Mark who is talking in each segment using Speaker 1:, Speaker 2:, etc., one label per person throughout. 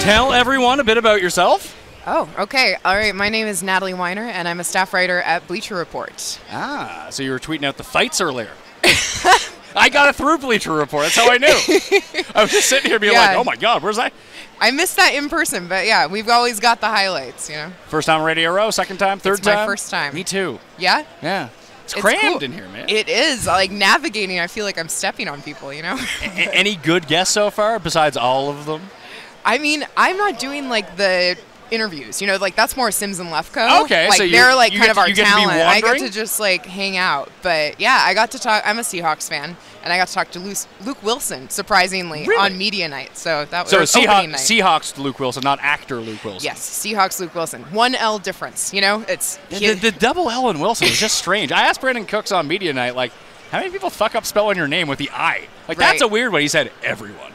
Speaker 1: Tell everyone a bit about yourself.
Speaker 2: Oh, okay. All right. My name is Natalie Weiner, and I'm a staff writer at Bleacher Report.
Speaker 1: Ah, so you were tweeting out the fights earlier. I got it through Bleacher Report. That's how I knew. I was just sitting here being like, oh my God, where's that?
Speaker 2: I missed that in person, but yeah, we've always got the highlights, you know.
Speaker 1: First time on Radio Row, second time, third time?
Speaker 2: It's my first time.
Speaker 1: Me too.
Speaker 2: Yeah?
Speaker 1: Yeah. It's crammed in here, man.
Speaker 2: It is. Like, navigating, I feel like I'm stepping on people, you know?
Speaker 1: Any good guests so far, besides all of them?
Speaker 2: I mean, I'm not doing, like, the interviews, you know, like, that's more Sims and Lefko.
Speaker 1: Okay,
Speaker 2: like,
Speaker 1: so
Speaker 2: they're, like, kind of our talent. I
Speaker 1: get
Speaker 2: get to just, like, hang out. But, yeah, I got to talk. I'm a Seahawks fan, and I got to talk to Luke Wilson, surprisingly, on media night. So that was opening night.
Speaker 1: Seahawks Luke Wilson, not actor Luke Wilson.
Speaker 2: Yes, Seahawks Luke Wilson. 1 L difference, you know? It's
Speaker 1: the double L in Wilson is just strange. I asked Brandon Cooks on media night, like, how many people fuck up spelling your name with the I? Like, that's a weird one. He said, everyone.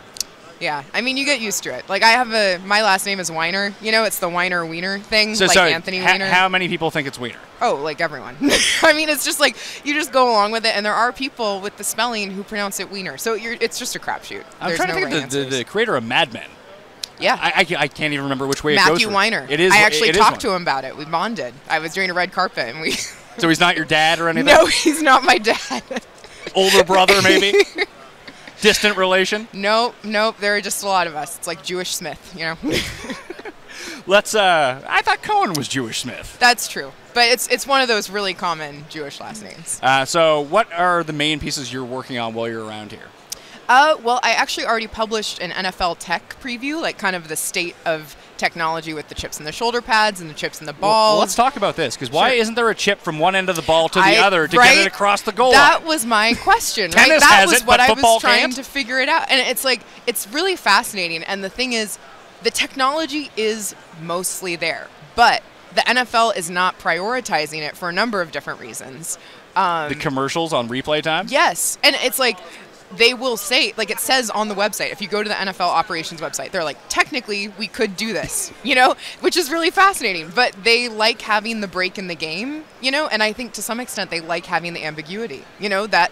Speaker 2: Yeah, I mean, you get used to it. Like, I have my last name is Weiner. You know, it's the Weiner Wiener thing,
Speaker 1: so,
Speaker 2: like Anthony Weiner.
Speaker 1: How many people think it's Weiner?
Speaker 2: Oh, like everyone. I mean, it's just like, you just go along with it, and there are people with the spelling who pronounce it Wiener. So it's just a crapshoot.
Speaker 1: I'm trying to think of the creator of Mad Men.
Speaker 2: Yeah.
Speaker 1: I can't even remember which way
Speaker 2: Matthew
Speaker 1: it goes.
Speaker 2: Matthew Weiner.
Speaker 1: It is.
Speaker 2: I actually talked to him about it. We bonded. I was doing a red carpet, and we...
Speaker 1: So he's not your dad or anything?
Speaker 2: No, he's not my dad.
Speaker 1: Older brother, maybe? Distant relation?
Speaker 2: Nope. There are just a lot of us. It's like Jewish Smith, you know?
Speaker 1: I thought Cohen was Jewish Smith.
Speaker 2: That's true. But it's one of those really common Jewish last names.
Speaker 1: So what are the main pieces you're working on while you're around here?
Speaker 2: Well, I actually already published an NFL tech preview, like kind of the state of technology with the chips in the shoulder pads and the chips in the ball.
Speaker 1: Well, let's talk about this, because why isn't there a chip from one end of the ball to the other to get it across the goal line?
Speaker 2: That was my question, right?
Speaker 1: Tennis
Speaker 2: That
Speaker 1: has
Speaker 2: was
Speaker 1: it,
Speaker 2: what
Speaker 1: but
Speaker 2: I
Speaker 1: football
Speaker 2: was trying
Speaker 1: can't?
Speaker 2: to figure it out. And it's like, it's really fascinating. And the thing is, the technology is mostly there, but the NFL is not prioritizing it for a number of different reasons.
Speaker 1: The commercials on replay time?
Speaker 2: Yes. And it's like, they will say, like it says on the website, if you go to the NFL operations website, they're like, technically, we could do this, you know, which is really fascinating. But they like having the break in the game, you know, and I think to some extent they like having the ambiguity, you know, that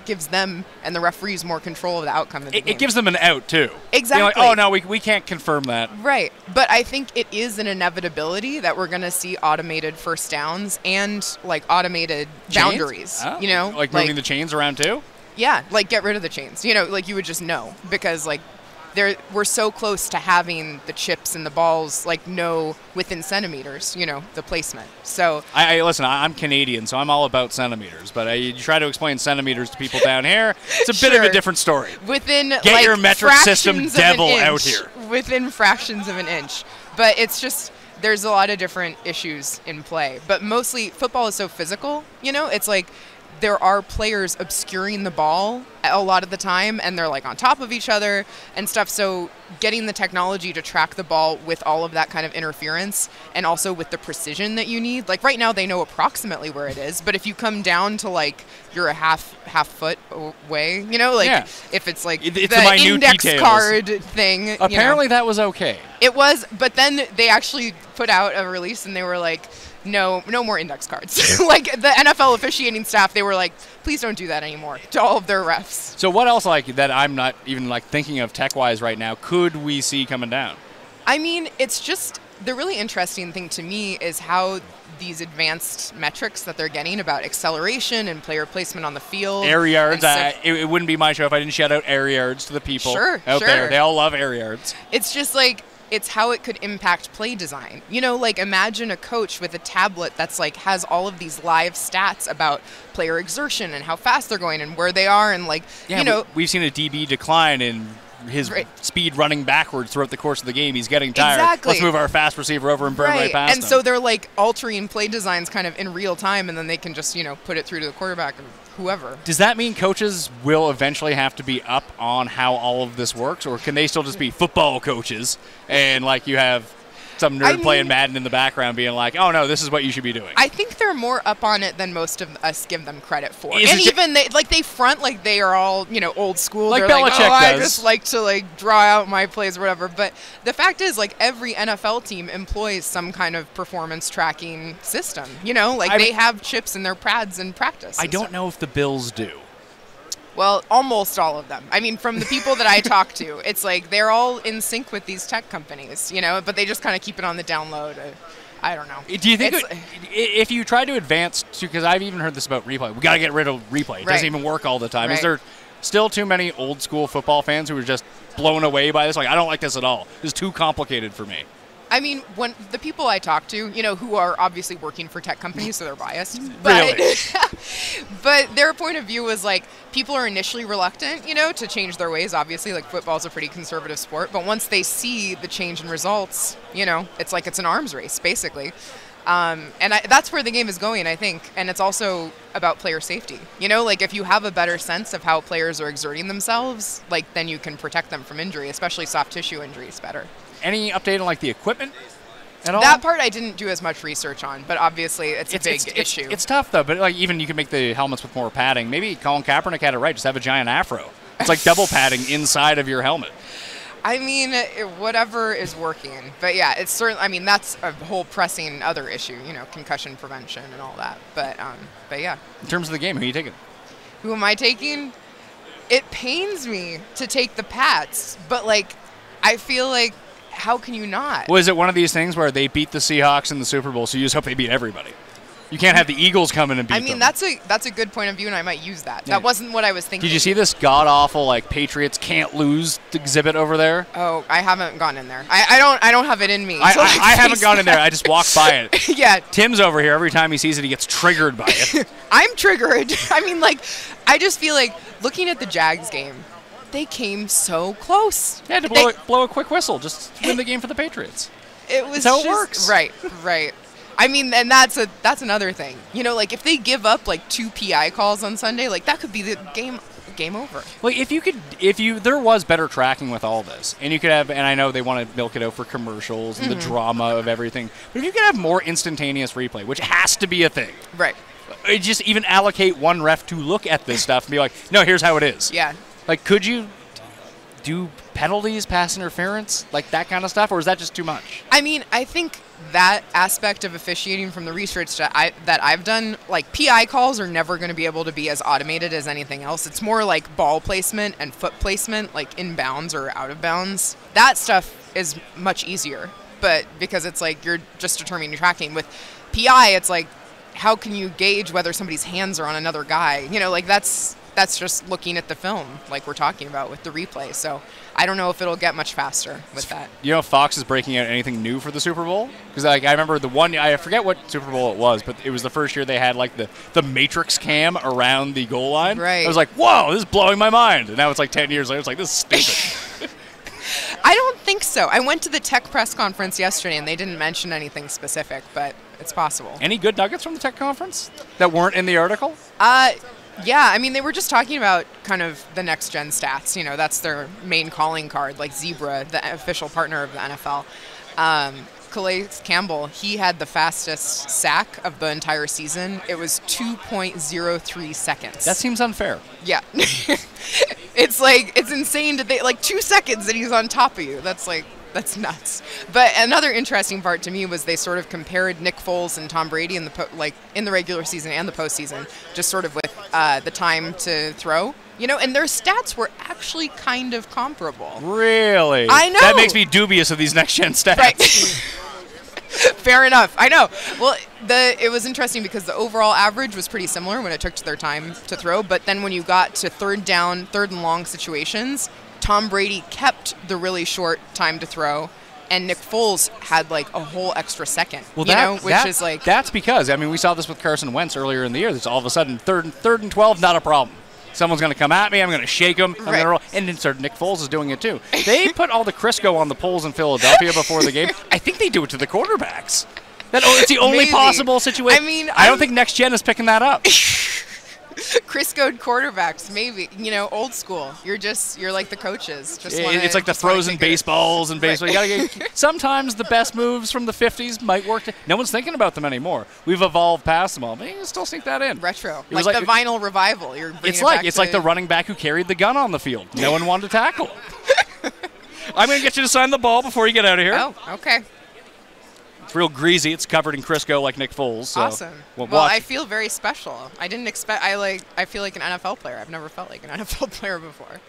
Speaker 2: gives them and the referees more control of the outcome of the game.
Speaker 1: It gives them an out, too.
Speaker 2: Exactly.
Speaker 1: Like, oh, no, we can't confirm that.
Speaker 2: Right. But I think it is an inevitability that we're going to see automated first downs and, like, automated boundaries, you know.
Speaker 1: Like moving the chains around, too?
Speaker 2: Yeah, like get rid of the chains. You know, like you would just know because like we're so close to having the chips and the balls like know within centimeters, you know, the placement. So
Speaker 1: listen, I'm Canadian, so I'm all about centimeters. But you try to explain centimeters to people down here, it's a bit of a different story.
Speaker 2: Within
Speaker 1: get your metric system devil out here.
Speaker 2: Within fractions of an inch, but it's just. There's a lot of different issues in play, but mostly football is so physical, you know, it's like there are players obscuring the ball a lot of the time, and they're like on top of each other and stuff. So getting the technology to track the ball with all of that kind of interference and also with the precision that you need. Like right now they know approximately where it is, but if you come down to like you're a half foot away, you know, like if it's like it's the index card thing.
Speaker 1: Apparently that was okay.
Speaker 2: It was, but then they actually put out a release and they were like, no more index cards. Like the NFL officiating staff, they were like, please don't do that anymore to all of their refs.
Speaker 1: So what else like that I'm not even like thinking of tech-wise right now could we see coming down?
Speaker 2: I mean, it's just the really interesting thing to me is how these advanced metrics that they're getting about acceleration and player placement on the field.
Speaker 1: Air yards. It wouldn't be my show if I didn't shout out air yards to the people out there. They all love air yards.
Speaker 2: It's just like, it's how it could impact play design. You know, like imagine a coach with a tablet that's like has all of these live stats about player exertion and how fast they're going and where they are and like, you know.
Speaker 1: We've seen a DB decline in his speed running backwards throughout the course of the game. He's getting tired.
Speaker 2: Exactly.
Speaker 1: Let's move our fast receiver over and burn right past him.
Speaker 2: And so they're like altering play designs kind of in real time, and then they can just, you know, put it through to the quarterback or whoever.
Speaker 1: Does that mean coaches will eventually have to be up on how all of this works, or can they still just be football coaches and like you have some nerd playing Madden in the background being like, oh no, this is what you should be doing?
Speaker 2: I think they're more up on it than most of us give them credit for. And even they front like they are all, you know, old school.
Speaker 1: Like
Speaker 2: they're
Speaker 1: Belichick
Speaker 2: like, oh,
Speaker 1: does.
Speaker 2: I just like to like draw out my plays or whatever. But the fact is, like every NFL team employs some kind of performance tracking system. You know, like they have chips in their pads in practice.
Speaker 1: I don't know if the Bills do.
Speaker 2: Well, almost all of them. I mean, from the people that I talk to, it's like they're all in sync with these tech companies, but they just kind of keep it on the download. I don't know.
Speaker 1: Do you think if you try to advance to, because I've even heard this about replay, we got to get rid of replay. It doesn't even work all the time. Right. Is there still too many old school football fans who are just blown away by this? Like, I don't like this at all. It's too complicated for me.
Speaker 2: I mean, when the people I talk to, who are obviously working for tech companies, so they're biased. But,
Speaker 1: really?
Speaker 2: But their point of view was like, people are initially reluctant, to change their ways. Obviously, like football's a pretty conservative sport. But once they see the change in results, it's like it's an arms race, basically. That's where the game is going, I think. And it's also about player safety. Like if you have a better sense of how players are exerting themselves, like then you can protect them from injury, especially soft tissue injuries better. Any update on like the equipment at all? That part I didn't do as much research on, but obviously it's a big issue. It's tough though, but like even you can make the helmets with more padding. Maybe Colin Kaepernick had it right, just have a giant afro. It's like double padding inside of your helmet. I mean, whatever is working. But yeah, it's certainly, I mean, that's a whole pressing other issue, concussion prevention and all that. But yeah. In terms of the game, who are you taking? Who am I taking? It pains me to take the Pats, but like I feel like how can you not? Well, is it one of these things where they beat the Seahawks in the Super Bowl, so you just hope they beat everybody? You can't have the Eagles come in and beat them. I mean, that's a good point of view, and I might use that. Yeah. That wasn't what I was thinking. Did you see this god-awful, like, Patriots can't lose exhibit over there? Oh, I haven't gone in there. I don't have it in me. I haven't gone in there. I just walked by it. Yeah. Tim's over here. Every time he sees it, he gets triggered by it. I'm triggered. I mean, like, I just feel like looking at the Jags game, they came so close. They had to blow a quick whistle just to win the game for the Patriots. It was that's how it works. Right. I mean, and that's another thing. Like if they give up like 2 PI calls on Sunday, like that could be the game over. Like if there was better tracking with all this, and you could have, and I know they want to milk it out for commercials and the drama of everything, but if you could have more instantaneous replay, which has to be a thing. Right. Just even allocate one ref to look at this stuff and be like, no, here's how it is. Yeah. Like, could you do penalties, pass interference, like that kind of stuff, or is that just too much? I mean, I think that aspect of officiating from the research that I've done, like PI calls are never going to be able to be as automated as anything else. It's more like ball placement and foot placement, like in bounds or out of bounds. That stuff is much easier, but because it's like you're just determining tracking. With PI, it's like, how can you gauge whether somebody's hands are on another guy? Like that's just looking at the film, like we're talking about with the replay. So I don't know if it'll get much faster with that. Fox is breaking out anything new for the Super Bowl? Because like I remember the one, I forget what Super Bowl it was, but it was the first year they had like the Matrix cam around the goal line. Right. I was like, whoa, this is blowing my mind. And now it's like 10 years later, it's like, this is stupid. I don't think so. I went to the tech press conference yesterday, and they didn't mention anything specific, but it's possible. Any good nuggets from the tech conference that weren't in the article? Yeah, I mean, they were just talking about kind of the next-gen stats. That's their main calling card, like Zebra, the official partner of the NFL. Calais Campbell, he had the fastest sack of the entire season. It was 2.03 seconds. That seems unfair. Yeah. It's insane to think, like 2 seconds and he's on top of you. That's nuts. But another interesting part to me was they sort of compared Nick Foles and Tom Brady in the regular season and the postseason, just sort of with the time to throw. And their stats were actually kind of comparable. Really? I know. That makes me dubious of these next-gen stats. Right. Fair enough. I know. Well, it was interesting because the overall average was pretty similar when it took to their time to throw, but then when you got to third and long situations, Tom Brady kept the really short time to throw, and Nick Foles had like a whole extra second. Well, which is like that's because we saw this with Carson Wentz earlier in the year. That's all of a sudden third and 12, not a problem. Someone's going to come at me. I'm going to shake him. I'm going to roll. And then Nick Foles is doing it too. They put all the Crisco on the poles in Philadelphia before the game. I think they do it to the quarterbacks. It's the only possible situation. I don't think Next Gen is picking that up. Criscoed quarterbacks, maybe. Old school. You're like the coaches. It's like the frozen baseballs and baseball. Right. You gotta get, sometimes the best moves from the 50s might work. No one's thinking about them anymore. We've evolved past them all, but you can still sneak that in. Retro. Like the vinyl revival. It's like the running back who carried the gun on the field. No one wanted to tackle him. I'm going to get you to sign the ball before you get out of here. Oh, okay.
Speaker 1: It's real greasy. It's covered in Crisco like Nick Foles. So
Speaker 2: Awesome.
Speaker 1: Well,
Speaker 2: I feel very special. I didn't expect. I feel like an NFL player. I've never felt like an NFL player before.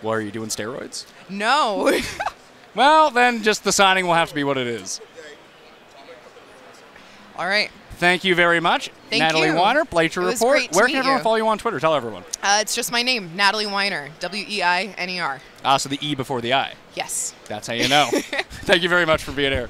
Speaker 1: Well, are you doing steroids?
Speaker 2: No.
Speaker 1: Well, then just the signing will have to be what it is.
Speaker 2: All right.
Speaker 1: Thank you very much.
Speaker 2: Thank
Speaker 1: Natalie
Speaker 2: you.
Speaker 1: Weiner, Bleacher
Speaker 2: It was
Speaker 1: Report.
Speaker 2: great to
Speaker 1: Where
Speaker 2: meet
Speaker 1: can everyone
Speaker 2: you.
Speaker 1: follow you on Twitter? Tell everyone.
Speaker 2: It's just my name, Natalie Weiner. Weiner.
Speaker 1: So the E before the I.
Speaker 2: Yes.
Speaker 1: That's how you know. Thank you very much for being here.